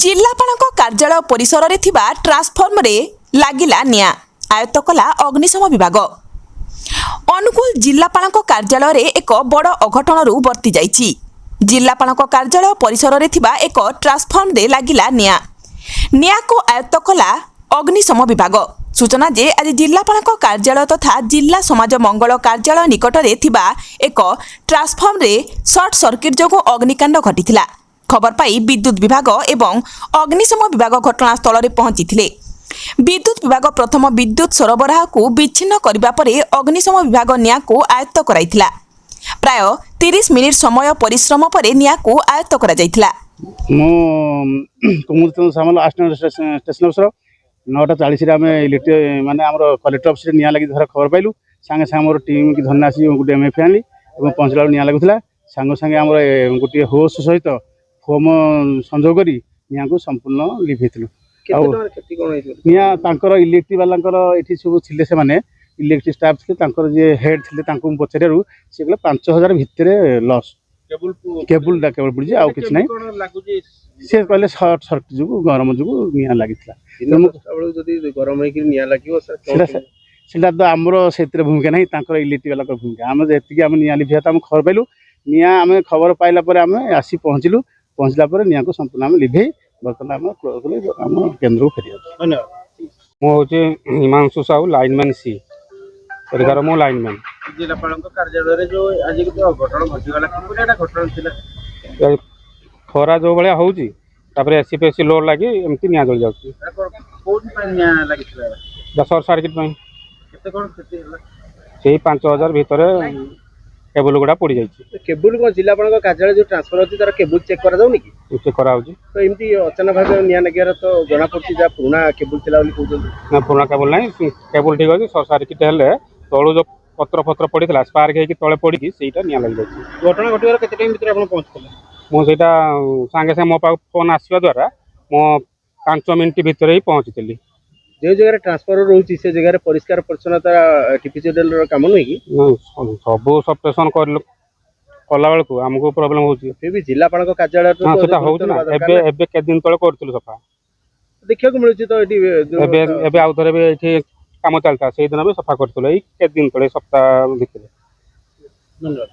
जिलापाल कार्यालय परिसर में ट्रांसफॉर्मर लागिला निया आयत्त कला अग्निशम विभाग। अनुगुल जिलापाल कार्यालय में एक बड़ अघटन वर्ती जाइछि। जिलापाल कार्यालय परिसर में एक ट्रांसफॉर्मर लागिला निया को आयत्त कला अग्निशम विभाग। सूचना जे आज जिलापाल कार्यालय तथा जिला समाज मंगल कार्यालय निकट में एक ट्रांसफॉर्मर सर्ट सर्किट जो अग्निकांड घटी। खबर पाई विद्युत विभाग एवं अग्निशम विभाग घटनास्थल में पहुंची। विद्युत विभाग प्रथम विद्युत सरबराह को विच्छिन्न करने पर अग्निशम विभाग निया को आयत्त कराइथिला। प्राय 30 मिनिट समय परिश्रम पर निया को आयत्त करा जाइथिला। स्टेशन अफसर 9:40 आम इलेक्ट्रिक माने कलेक्टर ऑफिस निया लगी धर खबर पाइलु। सांगे सांगे मोर टीम की धरना आसी गोटे एमएफ आनी और पहुँचला निया लगुला। सांगे सांगे आम गोटे होस सहित फोम संजोग करी निया को संपूर्ण लिभेइथिलु। निया तांकर इलेक्ट्रिक वालांकर एठी सब थिले से माने इलेक्ट्रिक स्टाफ थे तांकर जे हेड थिले तांको पचारू से कहले 5000 भितर लॉस केबल पड़ी आ किछ नै से कहले शॉर्ट सर्किट जो गरम जो निया लागितला। जदी गरम है कि निया लागियो सेटा तो आमर सेतिर भूमिका नहीं तांकर इलेक्ट्रिक वाला भूमिका। आम जेतिक आम निया लिभिया हम खबर पाइलु। निया आम खबर पाइला पर आम आसी पहुँचलु। पहुँचला पर निया को संपूर्ण आम लिभे बर्तमान आम केन्द्र को फेरी। धन्यवाद। मुझे हिमांशु साहू लाइनमैन सी परिकार मो लाइनमैन। जिलापाल कार्यालय जो आज घटना घटीगला घटना थिला खरा जो भाया होची तापरे एसी पेसी लोड लगी एमती निया जल जाउची। कोन पे निया लागितला शॉर्ट सर्किट में केते कोन क्षति हला से 5000 भितर केबल गुड़ा पड़ी जाइए। केबल को जिलापाल कार्यालय जो ट्रांसफर होती तार केबल चेक करा जाउनी कि चेक करा होची तो एमती अचानक भाबे निया लगियार तो जना पड़ती जा पुराना केबल थिला बोली कहउछन ना पुराना केबल नहीं केबल ठीक अछि। शॉर्ट सर्किट हेले तळु जो पत्र पत्र पड़ीला स्पार्क हेकी तळे पड़ी सेटा निया लग जाइए। घटना घटियार केते टाइम भीतर आपण पहुंचले मो सेटा सांगे सांगे मो पाक फोन आसीबा द्वारा मो 5 मिनिट भीतर ही पहुंचीली। जो जगह ट्रांसफर रोची से जगह परिष्कार परिच्छन्नता टीपीसीएल रो काम नहीं कि सब सबस्टेशन कला बेलू आमको प्रोब्लेम होची। फिर भी जिलापाल कार्यालय हां सेटा होची ना एबे एबे के दिन तळे करथिलु सफा देखिया को मिलुची तो एटी एबे एबे आउथरे भी एठी काम चलता से दिन भी सफा करथिलु। ए के दिन तळे सप्ताह भीतर। धन्यवाद।